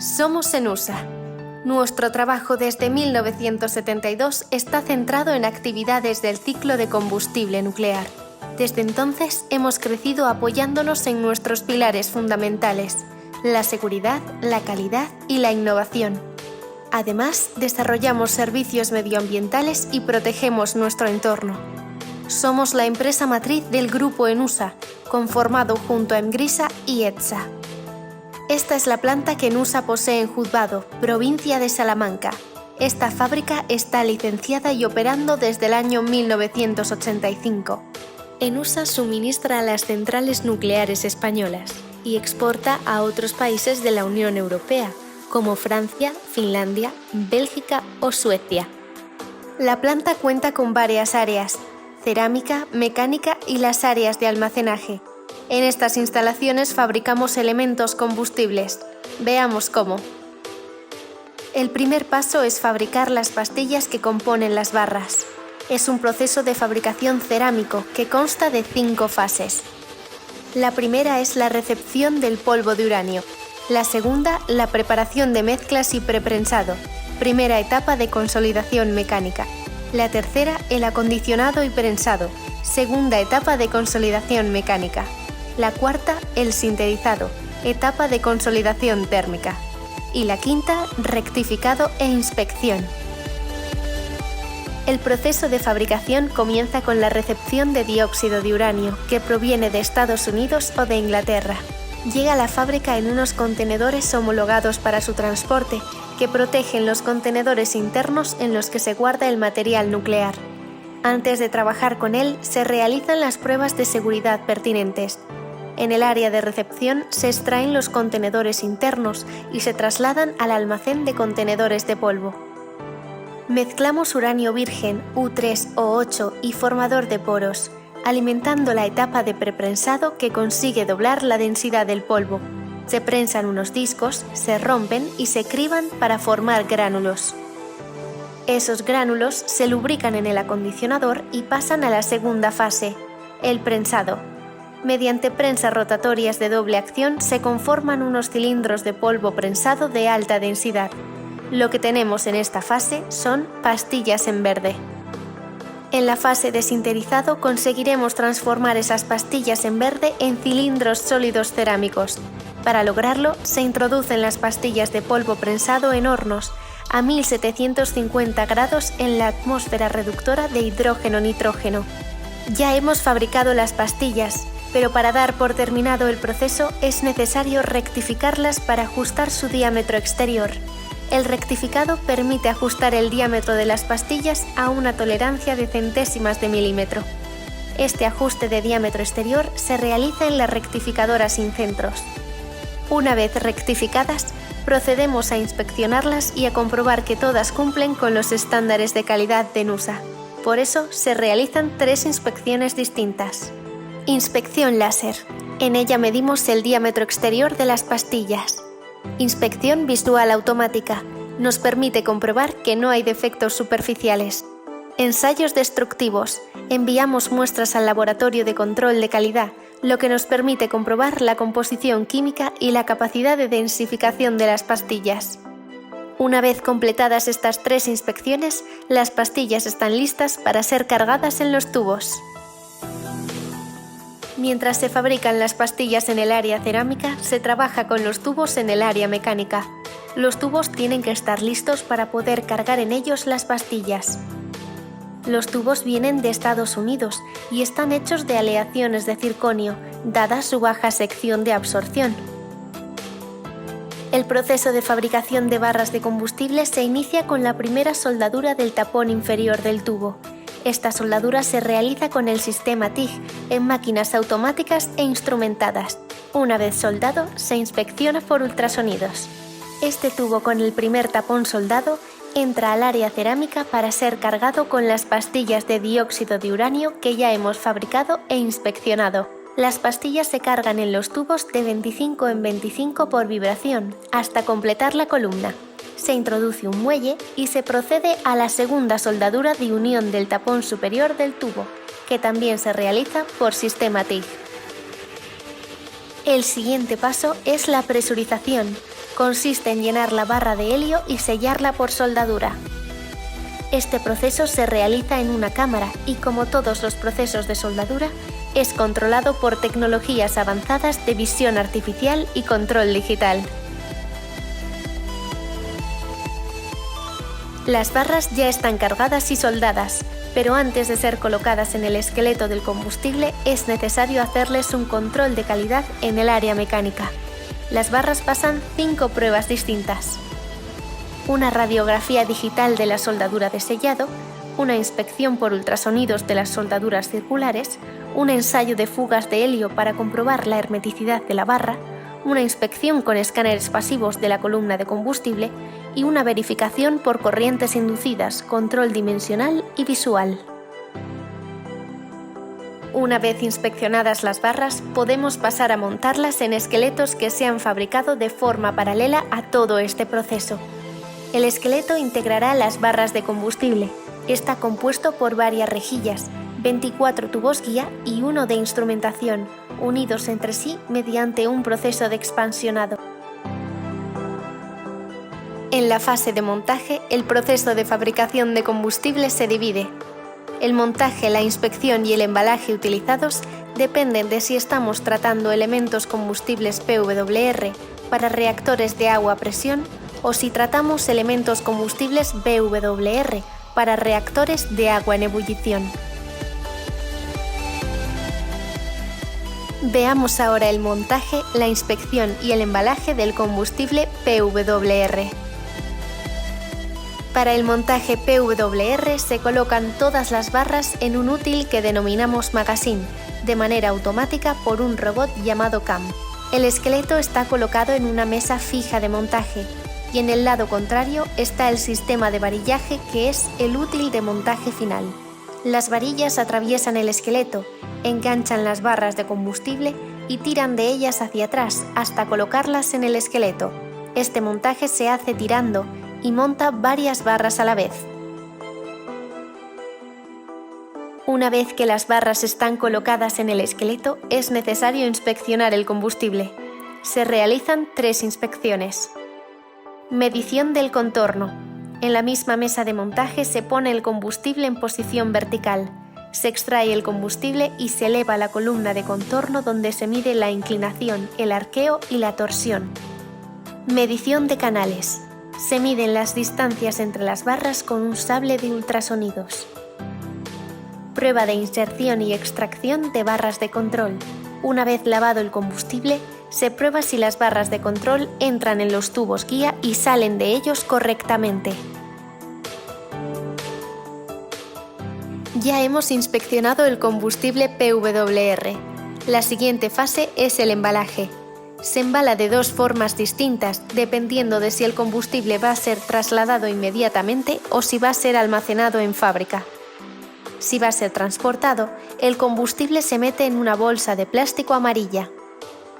Somos ENUSA. Nuestro trabajo desde 1972 está centrado en actividades del ciclo de combustible nuclear. Desde entonces hemos crecido apoyándonos en nuestros pilares fundamentales: la seguridad, la calidad y la innovación. Además, desarrollamos servicios medioambientales y protegemos nuestro entorno. Somos la empresa matriz del grupo ENUSA, conformado junto a Emgrisa y ETSA. Esta es la planta que ENUSA posee en Juzbado, provincia de Salamanca. Esta fábrica está licenciada y operando desde el año 1985. ENUSA suministra a las centrales nucleares españolas y exporta a otros países de la Unión Europea, como Francia, Finlandia, Bélgica o Suecia. La planta cuenta con varias áreas: cerámica, mecánica y las áreas de almacenaje. En estas instalaciones fabricamos elementos combustibles. Veamos cómo. El primer paso es fabricar las pastillas que componen las barras. Es un proceso de fabricación cerámico que consta de 5 fases. La primera es la recepción del polvo de uranio. La segunda, la preparación de mezclas y preprensado, primera etapa de consolidación mecánica. La tercera, el acondicionado y prensado, segunda etapa de consolidación mecánica. La cuarta, el sinterizado, etapa de consolidación térmica. Y la quinta, rectificado e inspección. El proceso de fabricación comienza con la recepción de dióxido de uranio, que proviene de Estados Unidos o de Inglaterra. Llega a la fábrica en unos contenedores homologados para su transporte, que protegen los contenedores internos en los que se guarda el material nuclear. Antes de trabajar con él, se realizan las pruebas de seguridad pertinentes. En el área de recepción se extraen los contenedores internos y se trasladan al almacén de contenedores de polvo. Mezclamos uranio virgen, U3 o 8 y formador de poros, alimentando la etapa de preprensado que consigue doblar la densidad del polvo. Se prensan unos discos, se rompen y se criban para formar gránulos. Esos gránulos se lubrican en el acondicionador y pasan a la segunda fase, el prensado. Mediante prensas rotatorias de doble acción se conforman unos cilindros de polvo prensado de alta densidad. Lo que tenemos en esta fase son pastillas en verde. En la fase de sinterizado conseguiremos transformar esas pastillas en verde en cilindros sólidos cerámicos. Para lograrlo, se introducen las pastillas de polvo prensado en hornos a 1750 grados en la atmósfera reductora de hidrógeno-nitrógeno. Ya hemos fabricado las pastillas, pero para dar por terminado el proceso es necesario rectificarlas para ajustar su diámetro exterior. El rectificado permite ajustar el diámetro de las pastillas a una tolerancia de centésimas de milímetro. Este ajuste de diámetro exterior se realiza en la rectificadora sin centros. Una vez rectificadas, procedemos a inspeccionarlas y a comprobar que todas cumplen con los estándares de calidad de ENUSA. Por eso se realizan 3 inspecciones distintas. Inspección láser. En ella medimos el diámetro exterior de las pastillas. Inspección visual automática. Nos permite comprobar que no hay defectos superficiales. Ensayos destructivos. Enviamos muestras al laboratorio de control de calidad, lo que nos permite comprobar la composición química y la capacidad de densificación de las pastillas. Una vez completadas estas 3 inspecciones, las pastillas están listas para ser cargadas en los tubos. Mientras se fabrican las pastillas en el área cerámica, se trabaja con los tubos en el área mecánica. Los tubos tienen que estar listos para poder cargar en ellos las pastillas. Los tubos vienen de Estados Unidos y están hechos de aleaciones de circonio, dada su baja sección de absorción. El proceso de fabricación de barras de combustible se inicia con la primera soldadura del tapón inferior del tubo. Esta soldadura se realiza con el sistema TIG en máquinas automáticas e instrumentadas. Una vez soldado, se inspecciona por ultrasonidos. Este tubo con el primer tapón soldado entra al área cerámica para ser cargado con las pastillas de dióxido de uranio que ya hemos fabricado e inspeccionado. Las pastillas se cargan en los tubos de 25 en 25 por vibración, hasta completar la columna. Se introduce un muelle y se procede a la segunda soldadura de unión del tapón superior del tubo, que también se realiza por sistema TIG. El siguiente paso es la presurización. Consiste en llenar la barra de helio y sellarla por soldadura. Este proceso se realiza en una cámara y, como todos los procesos de soldadura, es controlado por tecnologías avanzadas de visión artificial y control digital. Las barras ya están cargadas y soldadas, pero antes de ser colocadas en el esqueleto del combustible es necesario hacerles un control de calidad en el área mecánica. Las barras pasan 5 pruebas distintas: una radiografía digital de la soldadura de sellado, una inspección por ultrasonidos de las soldaduras circulares, un ensayo de fugas de helio para comprobar la hermeticidad de la barra, una inspección con escáneres pasivos de la columna de combustible y una verificación por corrientes inducidas, control dimensional y visual. Una vez inspeccionadas las barras, podemos pasar a montarlas en esqueletos que se han fabricado de forma paralela a todo este proceso. El esqueleto integrará las barras de combustible. Está compuesto por varias rejillas, 24 tubos guía y uno de instrumentación, unidos entre sí mediante un proceso de expansionado. En la fase de montaje, el proceso de fabricación de combustible se divide. El montaje, la inspección y el embalaje utilizados dependen de si estamos tratando elementos combustibles PWR para reactores de agua a presión o si tratamos elementos combustibles BWR para reactores de agua en ebullición. Veamos ahora el montaje, la inspección y el embalaje del combustible PWR. Para el montaje PWR se colocan todas las barras en un útil que denominamos magazine, de manera automática por un robot llamado CAM. El esqueleto está colocado en una mesa fija de montaje y en el lado contrario está el sistema de varillaje, que es el útil de montaje final. Las varillas atraviesan el esqueleto, enganchan las barras de combustible y tiran de ellas hacia atrás hasta colocarlas en el esqueleto. Este montaje se hace tirando y monta varias barras a la vez. Una vez que las barras están colocadas en el esqueleto, es necesario inspeccionar el combustible. Se realizan 3 inspecciones. Medición del contorno. En la misma mesa de montaje se pone el combustible en posición vertical. Se extrae el combustible y se eleva la columna de contorno donde se mide la inclinación, el arqueo y la torsión. Medición de canales. Se miden las distancias entre las barras con un sable de ultrasonidos. Prueba de inserción y extracción de barras de control. Una vez lavado el combustible, se prueba si las barras de control entran en los tubos guía y salen de ellos correctamente. Ya hemos inspeccionado el combustible PWR. La siguiente fase es el embalaje. Se embala de 2 formas distintas, dependiendo de si el combustible va a ser trasladado inmediatamente o si va a ser almacenado en fábrica. Si va a ser transportado, el combustible se mete en una bolsa de plástico amarilla.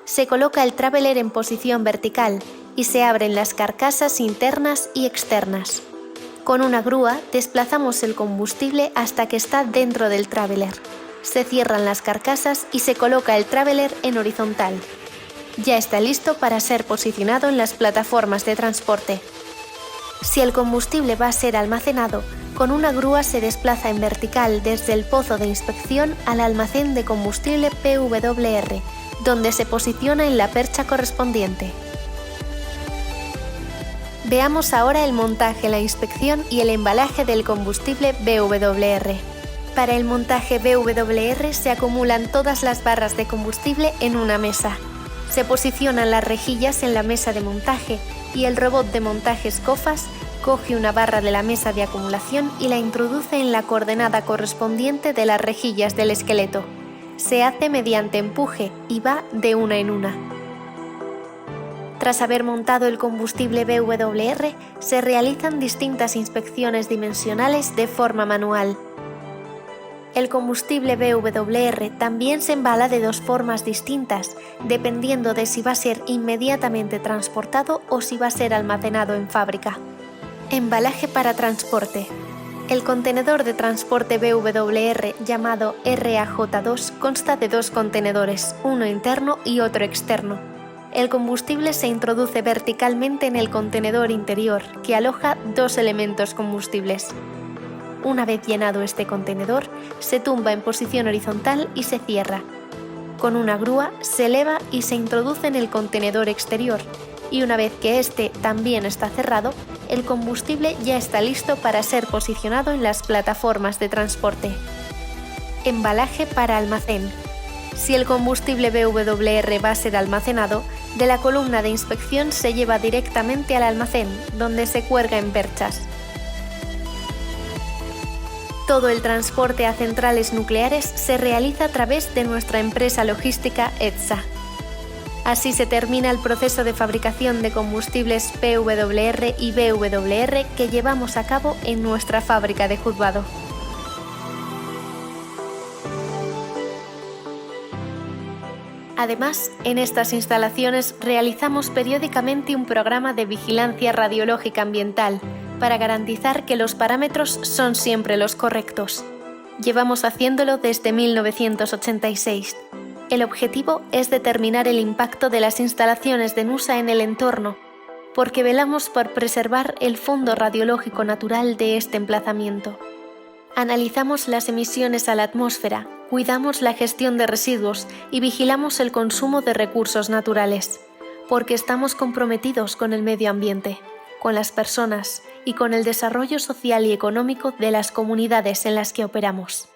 Se coloca el traveler en posición vertical y se abren las carcasas internas y externas. Con una grúa desplazamos el combustible hasta que está dentro del traveler. Se cierran las carcasas y se coloca el traveler en horizontal. Ya está listo para ser posicionado en las plataformas de transporte. Si el combustible va a ser almacenado, con una grúa se desplaza en vertical desde el pozo de inspección al almacén de combustible PWR, donde se posiciona en la percha correspondiente. Veamos ahora el montaje, la inspección y el embalaje del combustible BWR. Para el montaje BWR se acumulan todas las barras de combustible en una mesa. Se posicionan las rejillas en la mesa de montaje y el robot de montaje Scofas coge una barra de la mesa de acumulación y la introduce en la coordenada correspondiente de las rejillas del esqueleto. Se hace mediante empuje y va de una en una. Tras haber montado el combustible BWR, se realizan distintas inspecciones dimensionales de forma manual. El combustible BWR también se embala de 2 formas distintas, dependiendo de si va a ser inmediatamente transportado o si va a ser almacenado en fábrica. Embalaje para transporte. El contenedor de transporte BWR llamado RAJ2 consta de 2 contenedores, uno interno y otro externo. El combustible se introduce verticalmente en el contenedor interior, que aloja 2 elementos combustibles. Una vez llenado este contenedor, se tumba en posición horizontal y se cierra. Con una grúa se eleva y se introduce en el contenedor exterior, y una vez que este también está cerrado, el combustible ya está listo para ser posicionado en las plataformas de transporte. Embalaje para almacén. Si el combustible BWR va a ser almacenado, de la columna de inspección se lleva directamente al almacén, donde se cuelga en perchas. Todo el transporte a centrales nucleares se realiza a través de nuestra empresa logística ETSA. Así se termina el proceso de fabricación de combustibles PWR y BWR que llevamos a cabo en nuestra fábrica de juzgado. Además, en estas instalaciones realizamos periódicamente un programa de vigilancia radiológica ambiental para garantizar que los parámetros son siempre los correctos. Llevamos haciéndolo desde 1986. El objetivo es determinar el impacto de las instalaciones de Nusa en el entorno, porque velamos por preservar el fondo radiológico natural de este emplazamiento. Analizamos las emisiones a la atmósfera, cuidamos la gestión de residuos y vigilamos el consumo de recursos naturales, porque estamos comprometidos con el medio ambiente, con las personas y con el desarrollo social y económico de las comunidades en las que operamos.